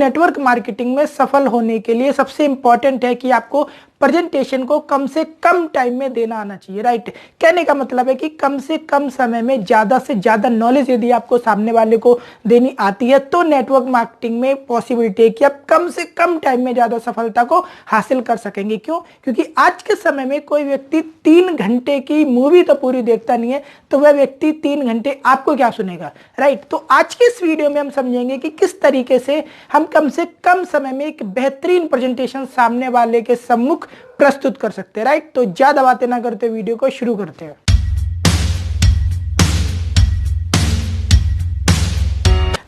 Network marketing में सफल होने के लिए सबसे इंपॉर्टेंट है कि आपको प्रेजेंटेशन को कम से कम टाइम में देना आना चाहिए, राइट। कहने का मतलब है कि कम से कम समय में ज्यादा से ज्यादा नॉलेज यदि आपको सामने वाले को देनी आती है तो नेटवर्क मार्केटिंग में पॉसिबिलिटी है कि आप कम से कम टाइम में ज्यादा सफलता को हासिल कर सकेंगे। क्यों? क्योंकि आज के समय में कोई व्यक्ति 3 घंटे की मूवी तो पूरी देखता नहीं है, तो वह व्यक्ति 3 घंटे आपको क्या सुनेगा, राइट। तो आज के इस वीडियो में हम समझेंगे कि किस तरीके से हम कम से कम समय में एक बेहतरीन प्रेजेंटेशन सामने वाले के सम्मुख प्रस्तुत कर सकते हैं, राइट। तो ज्यादा बातें ना करते वीडियो को शुरू करते हैं।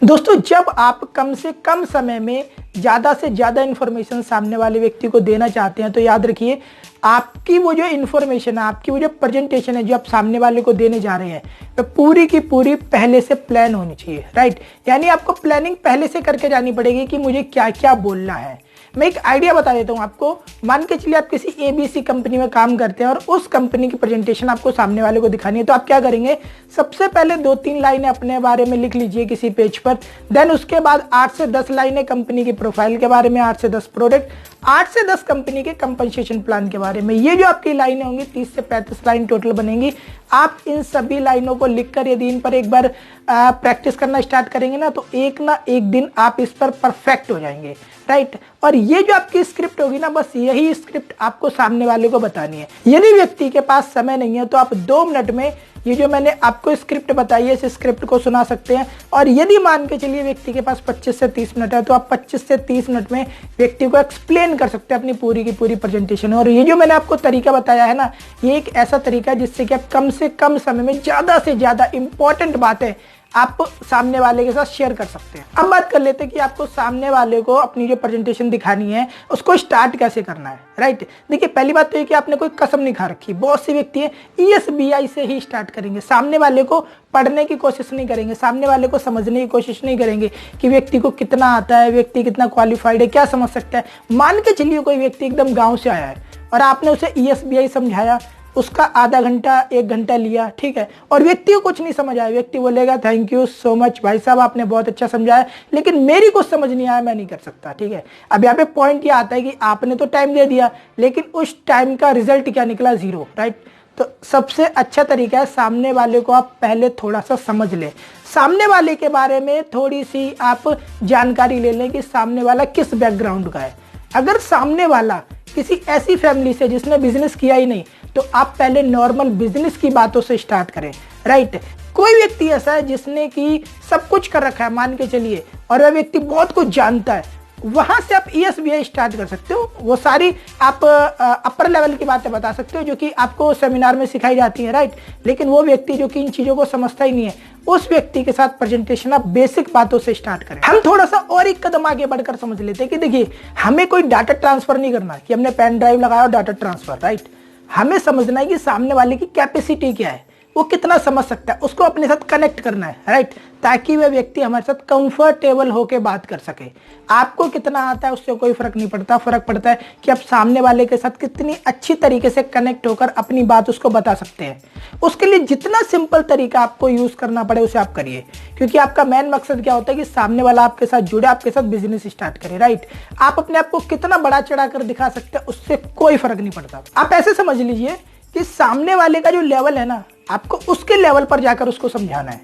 दोस्तों, जब आप कम से कम समय में ज्यादा से ज्यादा इंफॉर्मेशन सामने वाले व्यक्ति को देना चाहते हैं तो याद रखिए आपकी वो जो इंफॉर्मेशन है, आपकी वो जो प्रेजेंटेशन है जो आप सामने वाले को देने जा रहे हैं तो पूरी की पूरी पहले से प्लान होनी चाहिए, राइट। यानी आपको प्लानिंग पहले से करके जानी पड़ेगी कि मुझे क्या क्या बोलना है। मैं एक आइडिया बता देता हूं आपको। मान के चलिए आप किसी ABC कंपनी में काम करते हैं और उस कंपनी की प्रेजेंटेशन आपको सामने वाले को दिखानी है, तो आप क्या करेंगे? सबसे पहले 2-3 लाइनें अपने बारे में लिख लीजिए किसी पेज पर। देन उसके बाद 8 से 10 लाइनें कंपनी की प्रोफाइल के बारे में, 8 से 10 प्रोडक्ट, 8 से 10 कंपनी के कंपनसेशन प्लान के बारे में। ये जो आपकी लाइनें होंगी 30 से 35 लाइन टोटल बनेंगी। आप इन सभी लाइनों को लिखकर यदि इन पर एक बार प्रैक्टिस करना स्टार्ट करेंगे ना तो एक ना एक दिन आप इस पर परफेक्ट हो जाएंगे, राइट। और ये जो आपकी स्क्रिप्ट होगी ना, बस यही स्क्रिप्ट आपको सामने वाले को बतानी है। यदि व्यक्ति के पास समय नहीं है तो आप 2 मिनट में ये जो मैंने आपको स्क्रिप्ट बताई है इस स्क्रिप्ट को सुना सकते हैं। और यदि मान के चलिए व्यक्ति के पास 25 से 30 मिनट है तो आप 25 से 30 मिनट में व्यक्ति को एक्सप्लेन कर सकते हैं अपनी पूरी की पूरी प्रेजेंटेशन। और ये जो मैंने आपको तरीका बताया है ना, ये एक ऐसा तरीका है जिससे कि आप कम से कम समय में ज्यादा से ज्यादा इंपॉर्टेंट बातें आप सामने वाले के साथ शेयर कर सकते हैं। अब बात कर लेते हैं कि आपको सामने वाले को अपनी जो प्रेजेंटेशन दिखानी है उसको स्टार्ट कैसे करना है, राइट। देखिए, पहली बात तो ये कि आपने कोई कसम नहीं खा रखी। बहुत से व्यक्ति हैं ESBI से ही स्टार्ट करेंगे, सामने वाले को पढ़ने की कोशिश नहीं करेंगे, सामने वाले को समझने की कोशिश नहीं करेंगे कि व्यक्ति को कितना आता है, व्यक्ति कितना क्वालिफाइड है, क्या समझ सकता है। मान के चलिए कोई व्यक्ति एकदम गाँव से आया है और आपने उसे ESBI समझाया, उसका आधा घंटा 1 घंटा लिया, ठीक है, और व्यक्ति को कुछ नहीं समझ आया। व्यक्ति बोलेगा थैंक यू सो मच भाई साहब, आपने बहुत अच्छा समझाया, लेकिन मेरी कुछ समझ नहीं आया, मैं नहीं कर सकता, ठीक है। अब यहाँ पे पॉइंट ये आता है कि आपने तो टाइम दे दिया लेकिन उस टाइम का रिजल्ट क्या निकला? 0, राइट। तो सबसे अच्छा तरीका है सामने वाले को आप पहले थोड़ा सा समझ लें, सामने वाले के बारे में थोड़ी सी आप जानकारी ले लें कि सामने वाला किस बैकग्राउंड का है। अगर सामने वाला किसी ऐसी फैमिली से जिसने बिजनेस किया ही नहीं तो आप पहले नॉर्मल बिजनेस की बातों से स्टार्ट करें, राइट। कोई व्यक्ति ऐसा है जिसने कि सब कुछ कर रखा है मान के चलिए और वह व्यक्ति बहुत कुछ जानता है, वहां से आप ESBI स्टार्ट कर सकते हो। वो सारी आप अपर लेवल की बातें बता सकते हो जो कि आपको सेमिनार में सिखाई जाती है, राइट। लेकिन वो व्यक्ति जो कि इन चीजों को समझता ही नहीं है, उस व्यक्ति के साथ प्रेजेंटेशन आप बेसिक बातों से स्टार्ट करें। हम थोड़ा सा और एक कदम आगे बढ़कर समझ लेते हैं कि देखिए, हमें कोई डाटा ट्रांसफर नहीं करना कि हमने पेन ड्राइव लगाया और डाटा ट्रांसफर, राइट। हमें समझना है कि सामने वाले की कैपेसिटी क्या है, वो कितना समझ सकता है, उसको अपने साथ कनेक्ट करना है, राइट, ताकि वह व्यक्ति हमारे साथ कंफर्टेबल होकर बात कर सके। आपको कितना आता है उससे कोई फर्क नहीं पड़ता, फर्क पड़ता है कि आप सामने वाले के साथ कितनी अच्छी तरीके से कनेक्ट होकर अपनी बात उसको बता सकते हैं। उसके लिए जितना सिंपल तरीका आपको यूज करना पड़े उसे आप करिए, क्योंकि आपका मेन मकसद क्या होता है कि सामने वाला आपके साथ जुड़े, आपके साथ बिजनेस स्टार्ट करे, राइट। आप अपने आप को कितना बड़ा चढ़ा कर दिखा सकते हैं उससे कोई फर्क नहीं पड़ता। आप ऐसे समझ लीजिए कि सामने वाले का जो लेवल है ना, आपको उसके लेवल पर जाकर उसको समझाना है।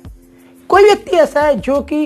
कोई व्यक्ति ऐसा है जो कि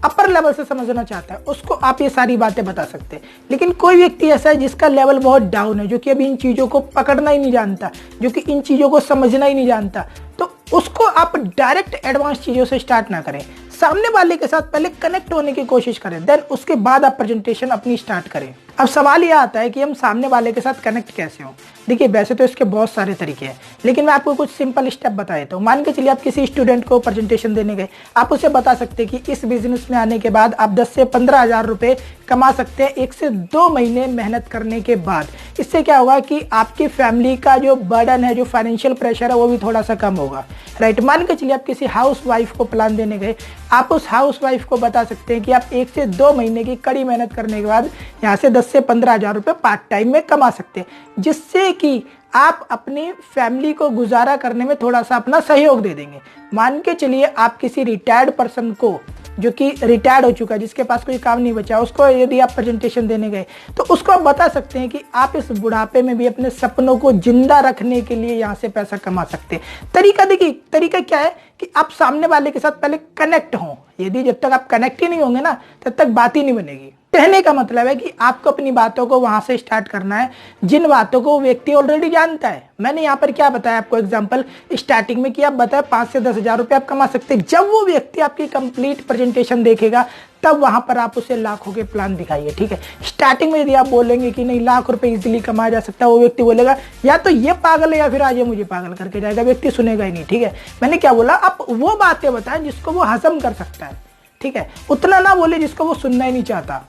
अपर लेवल से समझना चाहता है, उसको आप ये सारी बातें बता सकते हैं। लेकिन कोई व्यक्ति ऐसा है जिसका लेवल बहुत डाउन है, जो कि अभी इन चीजों को पकड़ना ही नहीं जानता, जो कि इन चीजों को समझना ही नहीं जानता, तो उसको आप डायरेक्ट एडवांस चीजों से स्टार्ट ना करें। सामने वाले के साथ पहले कनेक्ट होने की कोशिश करें, देन उसके बाद आप प्रेजेंटेशन अपनी स्टार्ट करें। अब सवाल यह आता है कि हम सामने वाले के साथ कनेक्ट कैसे हों। देखिए, वैसे तो इसके बहुत सारे तरीके हैं, लेकिन मैं आपको कुछ सिंपल स्टेप बता देता हूँ। मान के चलिए आप किसी स्टूडेंट को प्रेजेंटेशन देने गए, आप उसे बता सकते हैं कि इस बिजनेस में आने के बाद आप 10 से 15 हज़ार रुपए कमा सकते हैं 1 से 2 महीने मेहनत करने के बाद। इससे क्या होगा कि आपकी फैमिली का जो बर्डन है, जो फाइनेंशियल प्रेशर है, वो भी थोड़ा सा कम होगा, राइट। मान के चलिए आप किसी हाउस वाइफ को प्लान देने गए, आप उस हाउस वाइफ को बता सकते हैं कि आप 1 से 2 महीने की कड़ी मेहनत करने के बाद यहाँ से 10 से 15 हज़ार रुपए पार्ट टाइम में कमा सकते हैं, जिससे कि आप अपनी फैमिली को गुजारा करने में थोड़ा सा अपना सहयोग दे देंगे। मान के चलिए आप किसी रिटायर्ड पर्सन को जो कि रिटायर्ड हो चुका है, जिसके पास कोई काम नहीं बचा, उसको यदि आप प्रेजेंटेशन देने गए तो उसको आप बता सकते हैं कि आप इस बुढ़ापे में भी अपने सपनों को जिंदा रखने के लिए यहाँ से पैसा कमा सकते हैं। तरीका देखिए, तरीका क्या है कि आप सामने वाले के साथ पहले कनेक्ट हों। यदि जब तक आप कनेक्ट ही नहीं होंगे ना, तब तक बात ही नहीं बनेगी। कहने का मतलब है कि आपको अपनी बातों को वहां से स्टार्ट करना है जिन बातों को वो व्यक्ति ऑलरेडी जानता है। मैंने यहाँ पर क्या बताया आपको एग्जांपल स्टार्टिंग में कि आप बताए 5 से 10 हज़ार रुपये आप कमा सकते हैं। जब वो व्यक्ति आपकी कंप्लीट प्रेजेंटेशन देखेगा तब वहां पर आप उसे लाखों के प्लान दिखाइए, ठीक है। स्टार्टिंग में यदि आप बोलेंगे कि नहीं लाख रुपए इजीली कमाया जा सकता है, वो व्यक्ति बोलेगा या तो ये पागल है या फिर आज ये मुझे पागल करके जाएगा, व्यक्ति सुनेगा ही नहीं, ठीक है। मैंने क्या बोला, आप वो बातें बताएं जिसको वो हजम कर सकता है, ठीक है। उतना ना बोले जिसको वो सुनना ही नहीं चाहता।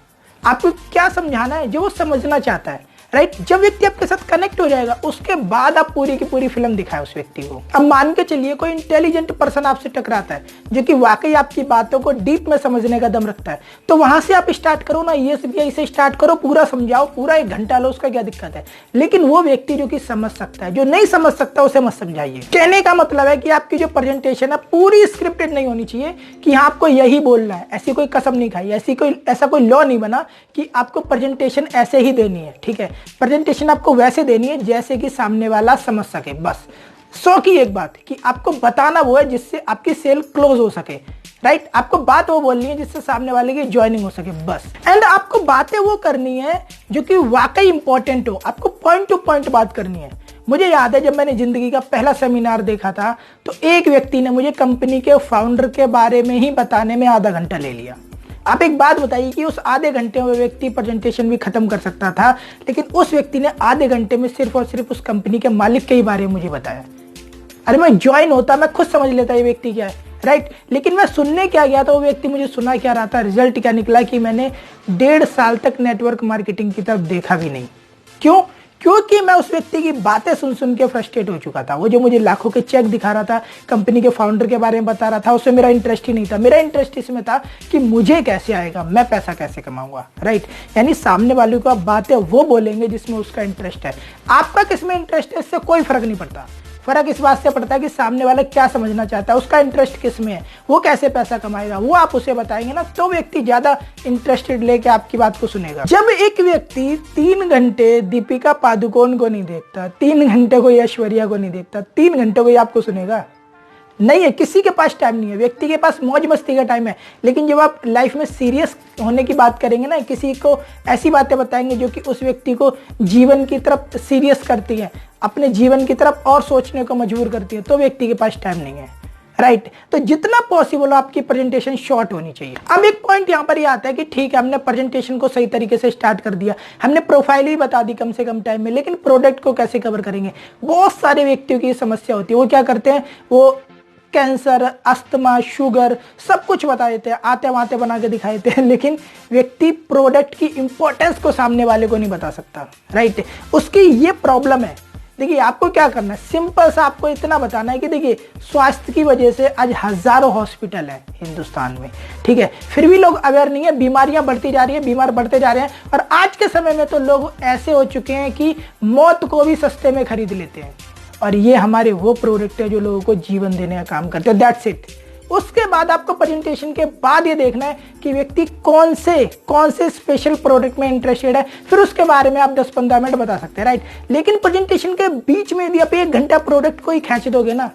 आपको क्या समझाना है, जो वो समझना चाहता है, राइट। जब व्यक्ति आपके साथ कनेक्ट हो जाएगा उसके बाद आप पूरी की पूरी फिल्म दिखाएं उस व्यक्ति को। अब मान के चलिए कोई इंटेलिजेंट पर्सन आपसे टकराता है जो कि वाकई आपकी बातों को डीप में समझने का दम रखता है, तो वहां से आप स्टार्ट करो ना, SBI से स्टार्ट करो, पूरा समझाओ, पूरा 1 घंटा लो, उसका क्या दिक्कत है। लेकिन वो व्यक्ति जो कि समझ सकता है, जो नहीं समझ सकता उसे मत समझाइए। कहने का मतलब है कि आपकी जो प्रेजेंटेशन है पूरी स्क्रिप्टेड नहीं होनी चाहिए कि हाँ आपको यही बोलना है, ऐसी कोई कसम नहीं खाई, ऐसा कोई लॉ नहीं बना कि आपको प्रेजेंटेशन ऐसे ही देनी है, ठीक है। प्रेजेंटेशन आपको वैसे देनी है जैसे कि सामने वाला समझ सके, बस। 100 की एक बात कि आपको बताना वो है जिससे आपकी सेल क्लोज हो सके, राइट। आपको बात वो बोलनी है जिससे सामने वाले की ज्वाइनिंग हो सके, बस। एंड आपको बातें वो करनी है जो कि वाकई इंपॉर्टेंट हो, आपको पॉइंट टू पॉइंट बात करनी है। मुझे याद है जब मैंने जिंदगी का पहला सेमिनार देखा था तो एक व्यक्ति ने मुझे कंपनी के फाउंडर के बारे में ही बताने में आधा घंटा ले लिया। आप एक बात बताइए कि उस आधे घंटे में व्यक्ति प्रेजेंटेशन भी खत्म कर सकता था, लेकिन उस व्यक्ति ने आधे घंटे में सिर्फ और सिर्फ उस कंपनी के मालिक के ही बारे में मुझे बताया। अरे मैं ज्वाइन होता, मैं खुद समझ लेता ये व्यक्ति क्या है, राइट। लेकिन मैं सुनने क्या गया था, वो व्यक्ति मुझे सुना क्या रहा था, रिजल्ट क्या निकला कि मैंने 1.5 साल तक नेटवर्क मार्केटिंग की तरफ देखा भी नहीं। क्यों? क्योंकि मैं उस व्यक्ति की बातें सुन सुन के फ्रस्ट्रेट हो चुका था। वो जो मुझे लाखों के चेक दिखा रहा था, कंपनी के फाउंडर के बारे में बता रहा था, उसमें मेरा इंटरेस्ट ही नहीं था। मेरा इंटरेस्ट इसमें था कि मुझे कैसे आएगा, मैं पैसा कैसे कमाऊंगा, राइट। यानी सामने वाले को आप बातें वो बोलेंगे जिसमें उसका इंटरेस्ट है। आपका किसमें इंटरेस्ट है इससे कोई फर्क नहीं पड़ता। फर्क इस बात से पड़ता है कि सामने वाला क्या समझना चाहता है, उसका इंटरेस्ट किस में है, वो कैसे पैसा कमाएगा, वो आप उसे बताएंगे ना, तो व्यक्ति ज्यादा इंटरेस्टेड लेके आपकी बात को सुनेगा। जब एक व्यक्ति 3 घंटे दीपिका पादुकोण को नहीं देखता, 3 घंटे कोई ऐश्वर्या को नहीं देखता, 3 घंटे कोई आपको सुनेगा? नहीं है, किसी के पास टाइम नहीं है। व्यक्ति के पास मौज मस्ती का टाइम है, लेकिन जब आप लाइफ में सीरियस होने की बात करेंगे ना, किसी को ऐसी बातें बताएंगे जो कि उस व्यक्ति को जीवन की तरफ सीरियस करती है, अपने जीवन की तरफ और सोचने को मजबूर करती है, तो व्यक्ति के पास टाइम नहीं है, राइट। तो जितना पॉसिबल आपकी प्रेजेंटेशन शॉर्ट होनी चाहिए। अब एक पॉइंट यहाँ पर ये आता है कि ठीक है, हमने प्रेजेंटेशन को सही तरीके से स्टार्ट कर दिया, हमने प्रोफाइल भी बता दी कम से कम टाइम में, लेकिन प्रोडक्ट को कैसे कवर करेंगे? बहुत सारे व्यक्तियों की समस्या होती है। वो क्या करते हैं, वो कैंसर, अस्थमा, शुगर सब कुछ बता देते हैं, आते वाते बना के दिखा देते हैं, लेकिन व्यक्ति प्रोडक्ट की इंपॉर्टेंस को सामने वाले को नहीं बता सकता, राइट। उसकी ये प्रॉब्लम है। देखिए आपको क्या करना है, सिंपल सा आपको इतना बताना है कि देखिए स्वास्थ्य की वजह से आज हजारों हॉस्पिटल है हिंदुस्तान में, ठीक है, फिर भी लोग अवेयर नहीं है, बीमारियां बढ़ती जा रही है, बीमार बढ़ते जा रहे हैं, और आज के समय में तो लोग ऐसे हो चुके हैं कि मौत को भी सस्ते में खरीद लेते हैं, और ये हमारे वो प्रोडक्ट है जो लोगों को जीवन देने का काम करते हैं। That's it. उसके बाद आपको प्रेजेंटेशन के बाद ये देखना है कि व्यक्ति कौन से स्पेशल प्रोडक्ट में इंटरेस्टेड है, फिर उसके बारे में आप 10-15 मिनट बता सकते हैं, राइट। लेकिन प्रेजेंटेशन के बीच में यदि आप 1 घंटा प्रोडक्ट को ही खींच दोगे ना,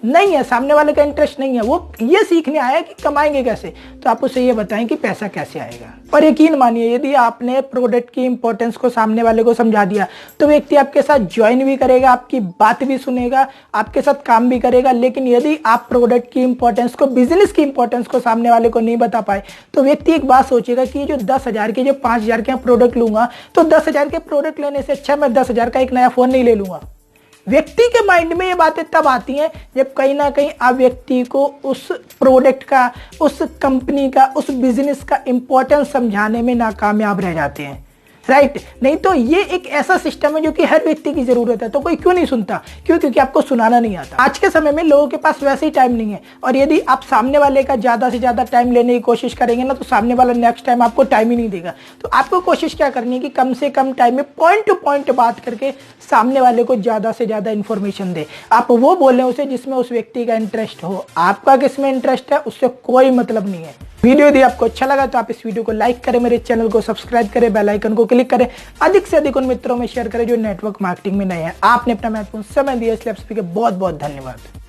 नहीं है, सामने वाले का इंटरेस्ट नहीं है, वो ये सीखने आया कि कमाएंगे कैसे, तो आप उसे ये बताएं कि पैसा कैसे आएगा। और यकीन मानिए यदि आपने प्रोडक्ट की इंपॉर्टेंस को सामने वाले को समझा दिया तो व्यक्ति आपके साथ ज्वाइन भी करेगा, आपकी बात भी सुनेगा, आपके साथ काम भी करेगा। लेकिन यदि आप प्रोडक्ट की इंपॉर्टेंस को, बिजनेस की इंपॉर्टेंस को सामने वाले को नहीं बता पाए तो व्यक्ति एक बात सोचेगा कि जो 10,000 के, जो 5,000 के प्रोडक्ट लूंगा, तो 10,000 के प्रोडक्ट लेने से अच्छा मैं 10,000 का एक नया फोन नहीं ले लूंगा। व्यक्ति के माइंड में ये बातें तब आती हैं जब कहीं ना कहीं आप व्यक्ति को उस प्रोडक्ट का, उस कंपनी का, उस बिजनेस का इंपॉर्टेंस समझाने में नाकामयाब रह जाते हैं, राइट। नहीं तो ये एक ऐसा सिस्टम है जो कि हर व्यक्ति की जरूरत है, तो कोई क्यों नहीं सुनता? क्योंकि आपको सुनाना नहीं आता। आज के समय में लोगों के पास वैसे ही टाइम नहीं है, और यदि आप सामने वाले का ज्यादा से ज्यादा टाइम लेने की कोशिश करेंगे ना, तो सामने वाला नेक्स्ट टाइम आपको टाइम ही नहीं देगा। तो आपको कोशिश क्या करनी है कि कम से कम टाइम में पॉइंट टू पॉइंट बात करके सामने वाले को ज्यादा से ज्यादा इंफॉर्मेशन दे। आप वो बोले उसे जिसमें उस व्यक्ति का इंटरेस्ट हो। आपका किसमें इंटरेस्ट है उससे कोई मतलब नहीं है। वीडियो यदि आपको अच्छा लगा तो आप इस वीडियो को लाइक करें, मेरे चैनल को सब्सक्राइब करें, बेल आइकन को क्लिक करें, अधिक से अधिक उन मित्रों में शेयर करें जो नेटवर्क मार्केटिंग में नए हैं। आपने अपना महत्वपूर्ण समय दिया, इसलिए आप सभी का बहुत बहुत धन्यवाद।